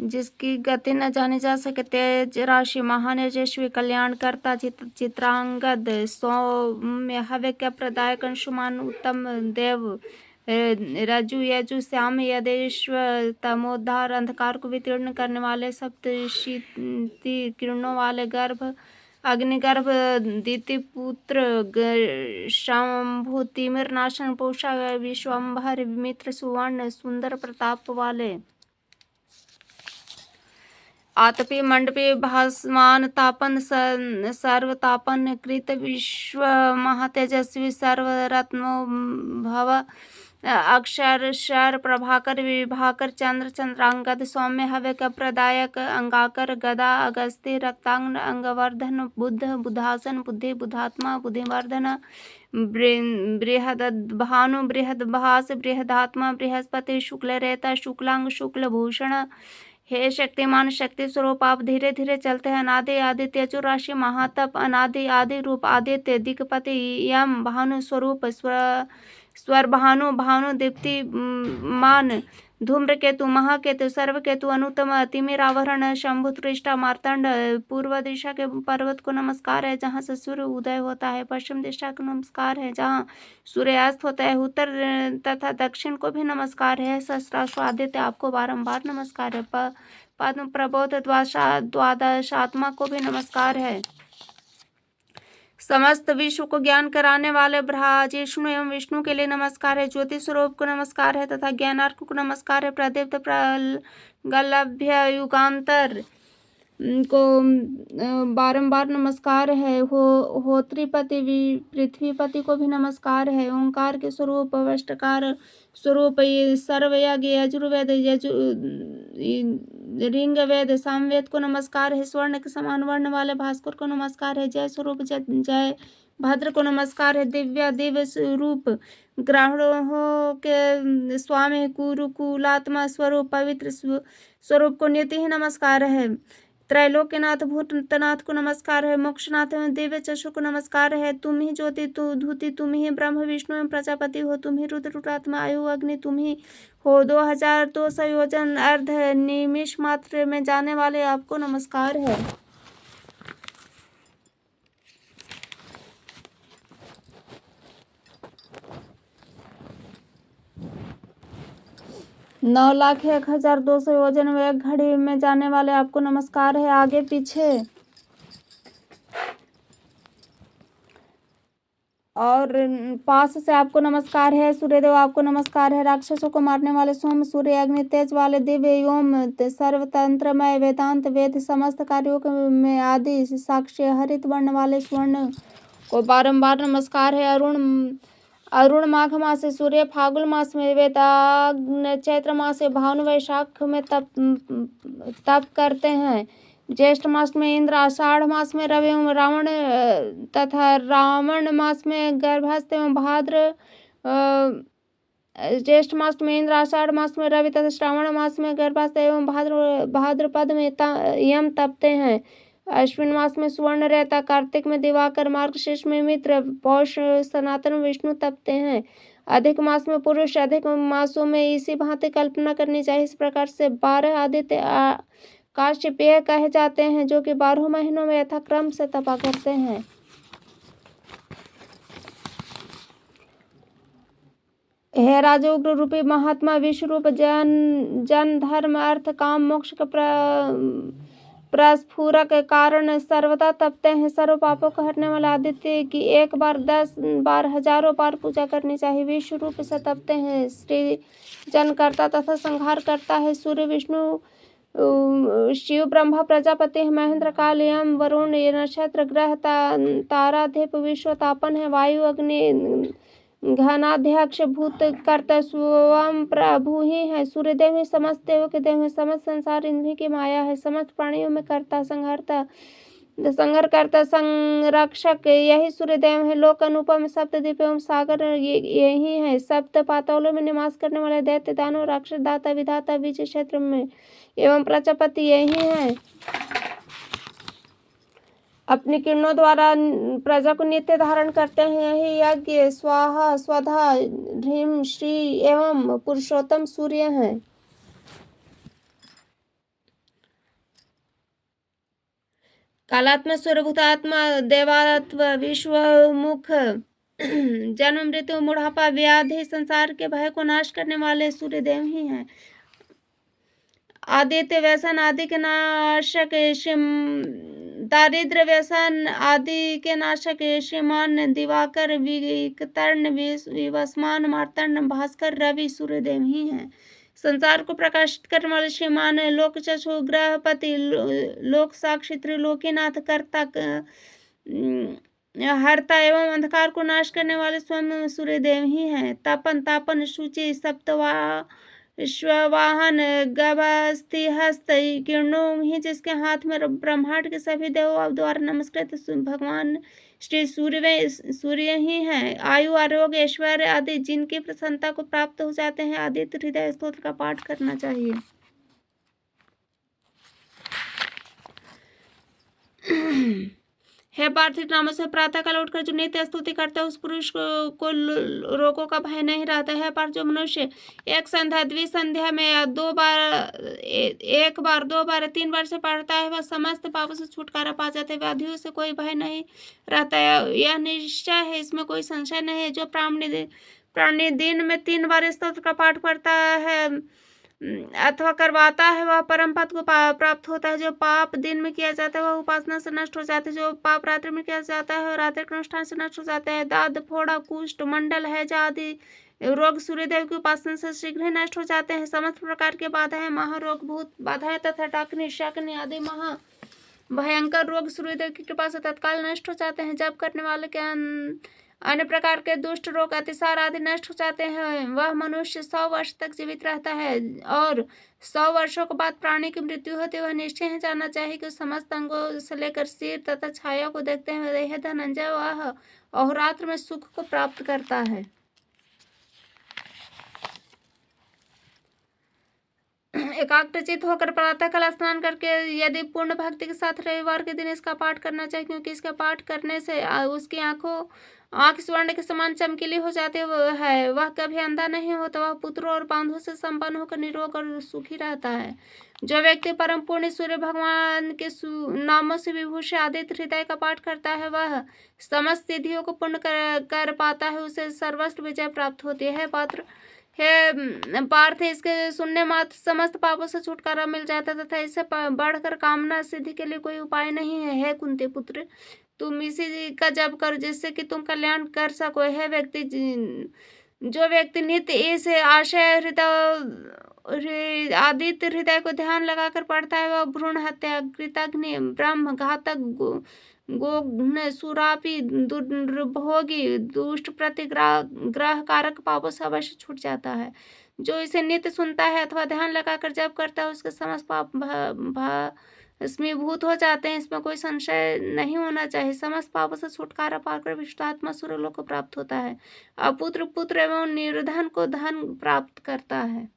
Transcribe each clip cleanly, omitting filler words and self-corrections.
जिसकी गति न जानी जा सके, तेज राशि, महान यशस्वी, कल्याणकर्ता, चित्रांगद, सौम्य, हव्य प्रदायक, अंशुमान, उत्तम देव, रजु यजु श्याम, यदेश्वर, तमोद्धार, अंधकार को वितीर्ण करने वाले, सप्तशीति किरणों वाले, गर्भ, अग्निगर्भ, दितिपुत्र, शंभु, तिमिर नाशन, पूषा, विश्वंभर, मित्र, सुवर्ण, सुंदर प्रताप वाले, आतपी, मंडपी, भासमान, तापन, सर्वतापन, कृत, विश्व महातेजस्वी, सर्वरत्नो भव, अक्षर, शर, प्रभाकर, विभाकर, चंद्र, चंद्रांगद, सौम्य, हव्य प्रदायक, अंगाकर, गदा, अगस्ती, रक्तांग, अंगवर्धन, बुद्ध, बुधासन, बुद्धि, बुधात्मा, बुद्धिवर्धन, बृहदभानु, बृहदभास, बृहदात्मा, बृहस्पति, शुक्ल रेता, शुक्लांग, शुक्ल भूषण, हे शक्तिमान, शक्ति स्वरूप, आप धीरे धीरे चलते हैं। अनादि आदि, तेजो राशि, महातप, अनादि आदि रूप, आदित्य, दिक्पति, यम, भानु स्वरूप, स्वर भानु, भानु दीप्ति मान, धूम्रकेतु, महाकेतु, सर्वकेतु, अनुतम, तिमिरावरण, शंभु, त्रिष्टा, मार्तंड, पूर्व दिशा के पर्वत को नमस्कार है जहाँ से सूर्य उदय होता है, पश्चिम दिशा को नमस्कार है जहाँ सूर्यास्त होता है, उत्तर तथा दक्षिण को भी नमस्कार है, सहस्राश्व आदित्य आपको बारंबार नमस्कार है, पद्म प्रबोध द्वादशात्मा को भी नमस्कार है, समस्त विश्व को ज्ञान कराने वाले ब्रह्मजिष्णु एवं विष्णु के लिए नमस्कार है, ज्योति स्वरूप को नमस्कार है तथा ज्ञानार्क को नमस्कार है, प्रदीप्त प्रगल्भ्य युगांतर को बारंबार नमस्कार है, होत्रिपति, पृथ्वीपति को भी नमस्कार है, ओंकार के स्वरूप, अष्टकार स्वरूप, सर्वयज्ञ, यजुर्वेद, रिंग वेद, सामवेद को नमस्कार है, स्वर्ण के समान वर्ण वाले भास्कर को नमस्कार है, जय स्वरूप, जय भद्र को नमस्कार है, दिव्य दिव्य स्वरूप, ग्रहों के स्वामी, कुलात्मा स्वरूप, पवित्र स्वरूप को नित्य ही नमस्कार है, त्रैलोक्यनाथ भूतनाथ को नमस्कार है, मोक्षनाथ एवं दिव्य चक्षु को नमस्कार है, तुम ही ज्योति धूति, तुम ही ब्रह्म विष्णु एवं प्रजापति हो, तुम ही रुद्र रुद्रात्मा, आयु अग्नि तुम ही हो, 2200 योजन अर्ध निमिष मात्र में जाने वाले आपको नमस्कार है, 9,01,200 योजन में एक घड़ी में जाने वाले आपको नमस्कार है, आगे पीछे और पास से आपको नमस्कार है, सूर्यदेव आपको नमस्कार है, राक्षसों को मारने वाले सोम, सूर्य, अग्नि, तेज वाले दिव्य योम, सर्वतंत्रमय वेदांत वेद, समस्त कार्यों में आदि साक्षी हरित वर्ण वाले स्वर्ण को बारंबार नमस्कार है, अरुण माघ मास से सूर्य, फागुन मास में वेदाग्न, चैत्र मास से भानु, वैशाख में तप करते हैं, ज्येष्ठ मास में इंद्र, आषाढ़ मास में रवि एवं रावण तथा रावण मास में गर्भस्थ एवं भाद्र, ज्येष्ठ मास में इंद्र, आषाढ़ मास में रवि तथा श्रावण मास में गर्भस्थ एवं भाद्रपद में यम तपते हैं, अश्विन मास में सुवर्ण रहता, कार्तिक में दिवाकर, मार्गशीर्ष में मित्र, पौष सनातन विष्णु तपते हैं, अधिक मास में पुरुष, अधिक मासों में इसी भांति कल्पना करनी चाहिए। इस प्रकार से 12 आदित्य काश्यपेय कहे जाते हैं जो कि 12 महीनों में यथाक्रम से तपा करते हैं। हे राजोग्र रूपी महात्मा, विश्व रूप, जन धर्म अर्थ काम मोक्ष का प्रस्फुरक कारण सर्वदा तपते हैं। सर्व पापों को हरने वाले आदित्य की एक बार 10 बार हजारों बार पूजा करनी चाहिए। विश्व रूप से तपते हैं, श्री जन करता तथा संहार करता है। सूर्य, विष्णु, शिव, ब्रह्मा, प्रजापति, महेंद्र, काल, यम, वरुण, ये नक्षत्र, ग्रह, ताराधिप, विश्व तापन है। वायु, अग्नि, घनाध्यक्ष, भूत कर्ता स्वयं प्रभु ही है। सूर्यदेव ही समस्त देवों के देव है। समस्त संसार इन्हीं की माया है। समस्त प्राणियों में कर्ता, संहार करता, संरक्षक यही सूर्यदेव है। लोक अनुपम, सप्तद्वीप एवं सागर यही है। सप्त पातालों में निवास करने वाले दैत्य, दानव, राक्षस, दाता, विधाता, बीज क्षेत्र में एवं प्रजापति यही है। अपनी किरणों द्वारा प्रजा को नित्य धारण करते हैं। यही यज्ञ, स्वाहा, स्वधा, ह्रीं, श्री एवं पुरुषोत्तम सूर्य हैं। कालात्मा स्वरूभूतात्मा देवात्व विश्वमुख जन्म मृत्यु बुढ़ापा व्याधि संसार के भय को नाश करने वाले सूर्यदेव ही हैं। आदित्य व्यसन आदि के नाशक दारिद्र व्यसन आदि के नाशक श्रीमान दिवाकर विकतर्ण विवस्मान मार्तंड भास्कर रवि सूर्यदेव ही हैं। संसार को प्रकाशित करने वाले श्रीमान लोक चक्षु ग्रहपति लोक साक्षी त्रिलोकीनाथ कर्ता हरता एवं अंधकार को नाश करने वाले स्वयं सूर्यदेव ही हैं। तापन तापन शुचि सप्तवा श्ववाहन गभस्ति हस्त किरणों ही जिसके हाथ में ब्रह्मांड के सभी देवों द्वारा नमस्कृत भगवान श्री सूर्य ही हैं। आयु आरोग्य ऐश्वर्य आदि जिनकी प्रसन्नता को प्राप्त हो जाते हैं आदित्य हृदय स्तोत्र का पाठ करना चाहिए। हे पार्थिव नामों से प्रातः काल उठकर जो नित्य स्तुति करता है उस पुरुष को रोगों का भय नहीं रहता है। पर जो मनुष्य एक संध्या द्विसंध्या में एक बार दो बार तीन बार से पढ़ता है वह समस्त पापों से छुटकारा पा जाते है। व्याधियों से कोई भय नहीं रहता है, यह निश्चय है, इसमें कोई संशय नहीं है। जो प्राणी दिन में 3 बार स्तोत्र का पाठ करता है अथवा करवाता है वह परम पद को प्राप्त होता है। जो पाप दिन में किया जाता है वह उपासना से नष्ट हो जाता है। जो पाप रात्रि में किया जाता है वह रात्रि के अनुष्ठान से नष्ट हो जाता है। दाद फोड़ा कुष्ठ मंडल हैजा आदि रोग सूर्यदेव की उपासना से शीघ्र ही नष्ट हो जाते हैं। समस्त प्रकार के बाधाएं महारोग भूत बाधाएं तथा डाकनी शक्नि आदि महा भयंकर रोग सूर्यदेव की कृपा से तत्काल नष्ट हो जाते हैं। जब करने वाले के अन्य प्रकार के दुष्ट रोग अतिसार आदि नष्ट हो जाते हैं। वह मनुष्य 100 वर्ष तक जीवित रहता है और 100 वर्षों के बाद प्राणी की मृत्यु होती है। वह निश्चय ही जानना चाहिए कि समस्त अंगों से लेकर सिर तथा छाया को देखते हुए यह धनंजय वह अहोरात्र में सुख को प्राप्त करता है। एकाग्रचित होकर प्रातः काल स्नान करके यदि पूर्ण भक्ति के साथ रविवार के दिन इसका पाठ करना चाहिए, क्योंकि इसका पाठ करने से उसकी आंख स्वर्ण के समान चमकीली हो जाती है। वह कभी अंधा नहीं होता, वह पुत्रों और बांधों से संपन्न होकर निरोग और सुखी रहता है। जो व्यक्ति परम पुण्य सूर्य भगवान के नामों से विभूषित आदित्य हृदय का पाठ करता है वह समस्त सिद्धियों को पूर्ण कर पाता है, उसे सर्वस्व विजय प्राप्त होती है। पार्थ इसके सुनने मात्र समस्त पापों से छुटकारा मिल जाता तथा इससे बढ़कर कामना सिद्धि के लिए कोई उपाय नहीं है। हे कुंती पुत्र, तुम इसी का जप करो जिससे कि तुम कल्याण कर सको। है व्यक्ति जो व्यक्ति नित्य इस आशय हृदय आदित्य हृदय को ध्यान लगाकर पढ़ता है वह भ्रूण हत्या कृतघ्नि ब्रह्म घातक गोघ्न सुरापी दुर्भोगी दुष्ट प्रतिग्रह कारक पापों से अवश्य छूट जाता है। जो इसे नित्य सुनता है अथवा ध्यान लगाकर जप करता है उसके समस्त पाप भस्मीभूत हो जाते हैं, इसमें कोई संशय नहीं होना चाहिए। समस्त पापों से छुटकारा पाकर विशुद्धात्मा सूर्यलोक को प्राप्त होता है। अपुत्र पुत्र एवं निर्धन को धन प्राप्त करता है।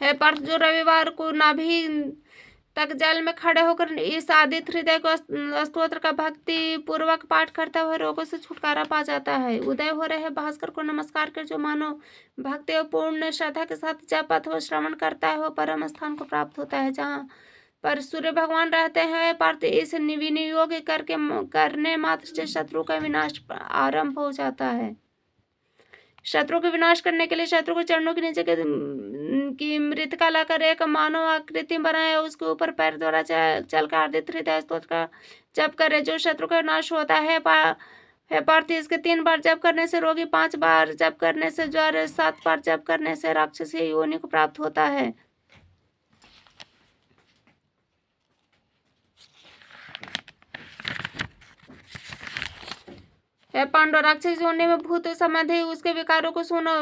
है पार्थ, जो रविवार को नाभि तक जल में खड़े होकर इस आदित्य हृदय को स्तोत्र का भक्ति पूर्वक पाठ करता हुआ रोगों से छुटकारा पा जाता है। उदय हो रहे भास्कर को नमस्कार कर जो मानो भक्ति और पूर्ण श्रद्धा के साथ जप अथवा श्रवण करता है वह परम स्थान को प्राप्त होता है जहाँ पर सूर्य भगवान रहते हैं। पार्थ, इस विनियोग करने मात्र से शत्रु का विनाश आरंभ हो जाता है। शत्रु को विनाश करने के लिए शत्रु को चरणों के नीचे की मृतिका लाकर एक मानव आकृति बनाए, उसके ऊपर पैर द्वारा चलकर आदित्य हृदय स्तोत्र का जप करे जो शत्रु का नाश होता है। पार्थ, इसके 3 बार जप करने से रोगी, 5 बार जप करने से ज्वर, 7 बार जप करने से राक्षसी योनि को प्राप्त होता है। पांडव, राक्षस योनि में भूत समाधि उसके विकारों को सुनो।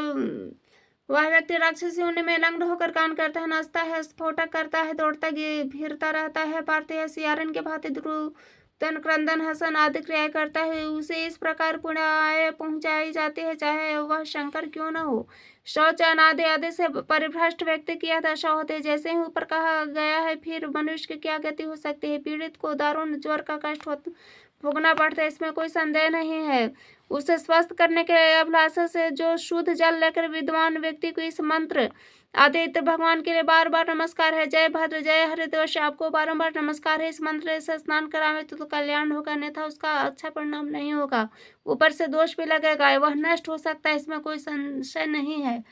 वह व्यक्ति राक्षस योनि में लंग्न होकर कान करता है, नाचता है, स्फोटक करता है, दौड़ता फिरता रहता है। पार्थ, सियारन के भांति द्रुतन क्रंदन हसन आदि क्रियाएं करता है। उसे इस प्रकार पुण्य पहुंचाई जाती है चाहे वह शंकर क्यों न हो। शौच अनादि आदि से परिभ्रष्ट व्यक्ति की यह दशा होती है। जैसे ही ऊपर कहा गया है, फिर मनुष्य की क्या गति हो सकती है। पीड़ित को दारुण ज्वर का कष्ट भोगना पड़ता है, इसमें कोई संदेह नहीं है। उसे स्वस्थ करने के अभिलाषा से जो शुद्ध जल लेकर विद्वान व्यक्ति को इस मंत्र आदित्य भगवान के लिए बार बार नमस्कार है। जय भद्र जय हरिद्वश, आपको बारंबार नमस्कार है। इस मंत्र से स्नान करावे तो कल्याण होगा, अन्यथा उसका अच्छा परिणाम नहीं होगा। ऊपर से दोष भी लगेगा, वह नष्ट हो सकता है, इसमें कोई संशय नहीं है।